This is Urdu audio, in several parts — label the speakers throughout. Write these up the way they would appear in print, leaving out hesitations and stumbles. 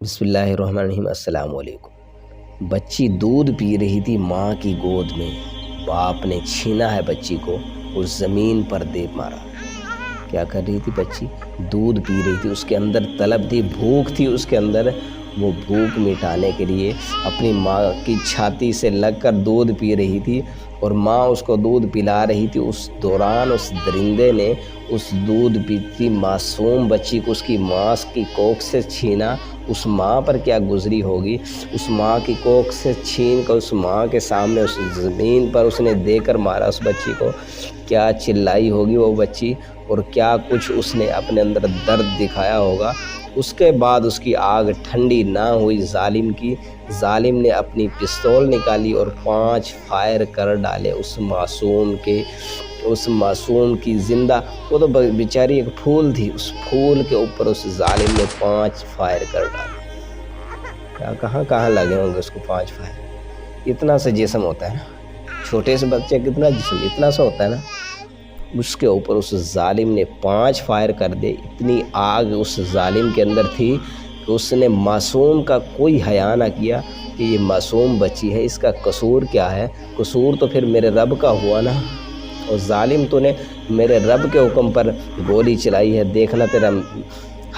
Speaker 1: بسم اللہ الرحمن الرحیم۔ السلام علیکم۔ بچی دودھ پی رہی تھی ماں کی گود میں، باپ نے چھینا ہے بچی کو اور زمین پر دے مارا۔ کیا کر رہی تھی بچی؟ دودھ پی رہی تھی، اس کے اندر طلب تھی، بھوک تھی اس کے اندر۔ وہ بھوک مٹانے کے لیے اپنی ماں کی چھاتی سے لگ کر دودھ پی رہی تھی اور ماں اس کو دودھ پلا رہی تھی۔ اس دوران اس درندے نے اس دودھ پیتی معصوم بچی کو اس کی ماں کی کوکھ سے چھینا۔ اس ماں پر کیا گزری ہوگی؟ اس ماں کی کوکھ سے چھین کر اس ماں کے سامنے اس زمین پر اس نے دے کر مارا اس بچی کو۔ کیا چلائی ہوگی وہ بچی اور کیا کچھ اس نے اپنے اندر درد دکھایا ہوگا۔ اس کے بعد اس کی آگ ٹھنڈی نہ ہوئی ظالم کی۔ ظالم نے اپنی پستول نکالی اور 5 فائر کر ڈالے اس معصوم کی زندہ۔ وہ تو بیچاری ایک پھول تھی، اس پھول کے اوپر اس ظالم نے 5 فائر کر ڈالے۔ کہاں لگے ہوں گے اس کو 5 فائر؟ اتنا سا جسم ہوتا ہے نا، چھوٹے سے بچے کتنا جسم اتنا سا ہوتا ہے نا، اس کے اوپر اس ظالم نے 5 فائر کر دے۔ اتنی آگ اس ظالم کے اندر تھی کہ اس نے معصوم کا کوئی حیا نہ کیا کہ یہ معصوم بچی ہے، اس کا قصور کیا ہے؟ قصور تو پھر میرے رب کا ہوا نا۔ اور ظالم تو نے میرے رب کے حکم پر گولی چلائی ہے، دیکھنا تیرا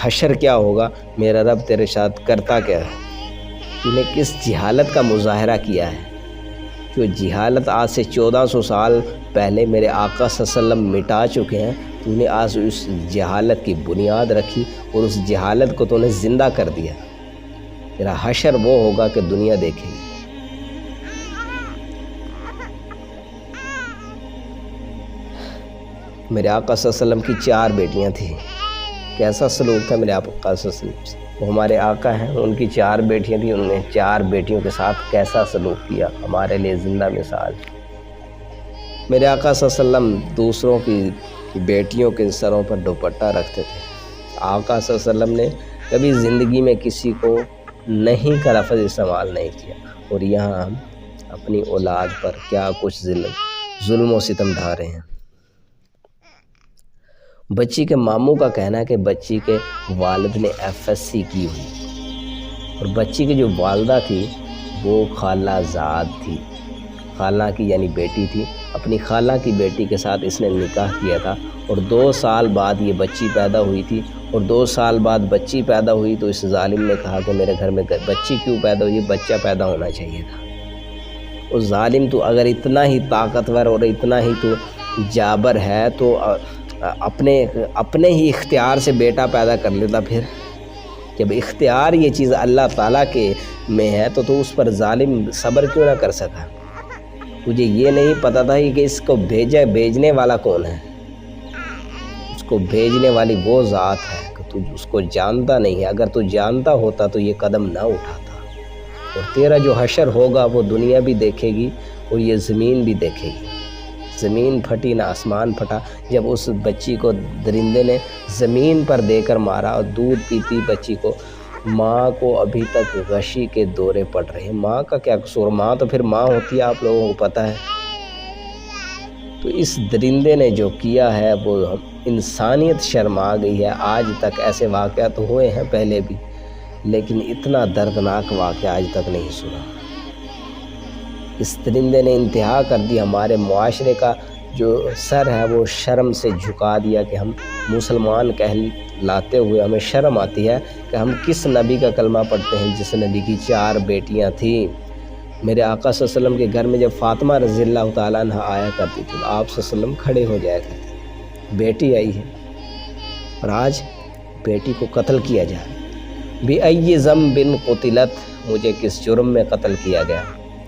Speaker 1: حشر کیا ہوگا، میرا رب تیرے ساتھ کرتا کیا ہے۔ تو نے کس جہالت کا مظاہرہ کیا ہے؟ جو جہالت آج سے 1400 سال پہلے میرے آقا صلی اللہ علیہ وسلم مٹا چکے ہیں، تو نے آج اس جہالت کی بنیاد رکھی اور اس جہالت کو تو نے زندہ کر دیا۔ تیرا حشر وہ ہوگا کہ دنیا دیکھے گی۔ میرے آقا صلی اللہ علیہ وسلم کی 4 بیٹیاں تھیں۔ کیسا سلوک تھا میرے آقا صلی اللہ علیہ وسلم سے؟ وہ ہمارے آقا ہیں، ان کی 4 بیٹیاں تھیں، انہوں نے 4 بیٹیوں کے ساتھ کیسا سلوک کیا، ہمارے لیے زندہ مثال۔ میرے آقا صلی اللہ علیہ وسلم دوسروں کی بیٹیوں کے سروں پر دوپٹہ رکھتے تھے۔ آقا صلی اللہ علیہ وسلم نے کبھی زندگی میں کسی کو نہیں کا لفظ استعمال نہیں کیا، اور یہاں ہم اپنی اولاد پر کیا کچھ ظلم و ستم ڈھا رہے ہیں۔ بچی کے ماموں کا کہنا ہے کہ بچی کے والد نے FSC کی ہوئی، اور بچی کی جو والدہ تھی وہ خالہ زاد تھی، خالہ کی یعنی بیٹی تھی۔ اپنی خالہ کی بیٹی کے ساتھ اس نے نکاح کیا تھا، اور 2 سال بعد یہ بچی پیدا ہوئی تھی، اور 2 سال بعد بچی پیدا ہوئی تو اس ظالم نے کہا کہ میرے گھر میں بچی کیوں پیدا ہوئی؟ بچہ پیدا ہونا چاہیے تھا۔ اور ظالم تو اگر اتنا ہی طاقتور اور اتنا ہی تو جابر ہے تو اپنے ہی اختیار سے بیٹا پیدا کر لیتا۔ پھر جب اختیار یہ چیز اللہ تعالیٰ کے میں ہے تو اس پر ظالم صبر کیوں نہ کر سکا؟ تجھے یہ نہیں پتہ تھا کہ اس کو بھیجنے والا کون ہے؟ اس کو بھیجنے والی وہ ذات ہے کہ تو اس کو جانتا نہیں ہے۔ اگر تو جانتا ہوتا تو یہ قدم نہ اٹھاتا، اور تیرا جو حشر ہوگا وہ دنیا بھی دیکھے گی اور یہ زمین بھی دیکھے گی۔ زمین پھٹی نہ آسمان پھٹا جب اس بچی کو درندے نے زمین پر دے کر مارا، اور دودھ پیتی بچی کو ماں کو ابھی تک غشی کے دورے پڑ رہے ہیں۔ ماں کا کیا قصور؟ ماں تو پھر ماں ہوتی ہے، آپ لوگوں کو پتہ ہے۔ تو اس درندے نے جو کیا ہے وہ انسانیت شرما گئی ہے۔ آج تک ایسے واقعات ہوئے ہیں پہلے بھی، لیکن اتنا دردناک واقعہ آج تک نہیں سنا۔ اس درندے نے انتہا کر دی۔ ہمارے معاشرے کا جو سر ہے وہ شرم سے جھکا دیا کہ ہم مسلمان کہلاتے ہوئے ہمیں شرم آتی ہے کہ ہم کس نبی کا کلمہ پڑھتے ہیں جس نبی کی 4 بیٹیاں تھیں۔ میرے آقا صلی اللہ علیہ وسلم کے گھر میں جب فاطمہ رضی اللہ تعالیٰ عنہ آیا کرتی تھی، آپ صلی اللہ علیہ وسلم کھڑے ہو جایا کرتے، بیٹی آئی ہے اور آج بیٹی کو قتل کیا جائے۔ بِأَيِّ ذَنبٍ قُتِلَتْ، مجھے کس جرم میں قتل کیا گیا؟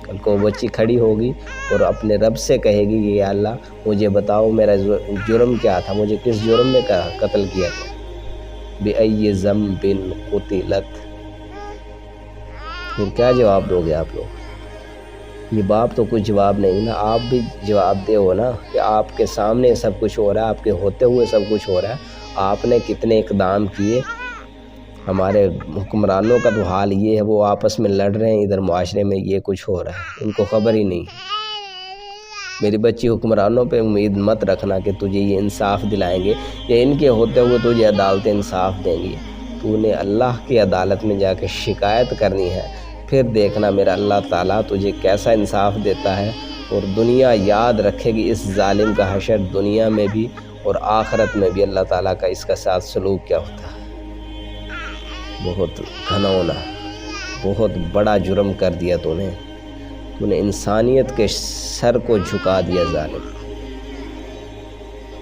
Speaker 1: کل کو بچی کھڑی ہوگی اور اپنے رب سے کہے گی کہ یا اللہ مجھے بتاؤ میرا جرم کیا تھا، مجھے کس جرم میں قتل کیا گیا؟ بِأَيِّ ذَنبٍ قُتِلَتْ، پھر کیا جواب دو گے آپ لوگ؟ یہ باپ تو کچھ جواب نہیں نا، آپ بھی جواب دے ہو نا کہ آپ کے سامنے سب کچھ ہو رہا ہے، آپ کے ہوتے ہوئے سب کچھ ہو رہا ہے۔ آپ نے کتنے اقدام کیے؟ ہمارے حکمرانوں کا تو حال یہ ہے، وہ آپس میں لڑ رہے ہیں، ادھر معاشرے میں یہ کچھ ہو رہا ہے، ان کو خبر ہی نہیں۔ میری بچی، حکمرانوں پہ امید مت رکھنا کہ تجھے یہ انصاف دلائیں گے یا ان کے ہوتے ہوئے تجھے عدالتیں انصاف دیں گی۔ تو نے اللہ کی عدالت میں جا کے شکایت کرنی ہے، پھر دیکھنا میرا اللہ تعالیٰ تجھے کیسا انصاف دیتا ہے، اور دنیا یاد رکھے گی اس ظالم کا حشر دنیا میں بھی اور آخرت میں بھی اللہ تعالیٰ کا اس کا ساتھ سلوک کیا ہوتا ہے۔ بہت گھنونا، بہت بڑا جرم کر دیا تو نے انسانیت کے سر کو جھکا دیا ظالم۔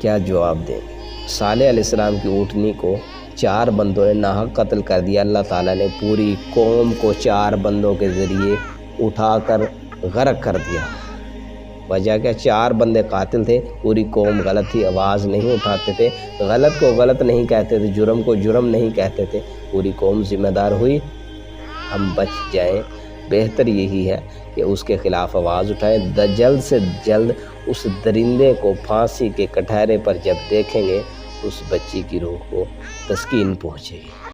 Speaker 1: کیا جواب دیں؟ صالح علیہ السلام کی اونٹنی کو 4 بندوں نے ناحق قتل کر دیا، اللہ تعالیٰ نے پوری قوم کو 4 بندوں کے ذریعے اٹھا کر غرق کر دیا۔ وجہ کیا؟ 4 بندے قاتل تھے، پوری قوم غلط تھی، آواز نہیں اٹھاتے تھے، غلط کو غلط نہیں کہتے تھے، جرم کو جرم نہیں کہتے تھے، پوری قوم ذمہ دار ہوئی۔ ہم بچ جائیں، بہتر یہی ہے کہ اس کے خلاف آواز اٹھائیں۔ جلد سے جلد اس درندے کو پھانسی کے کٹہرے پر جب دیکھیں گے اس بچی کی روح کو تسکین پہنچے گی۔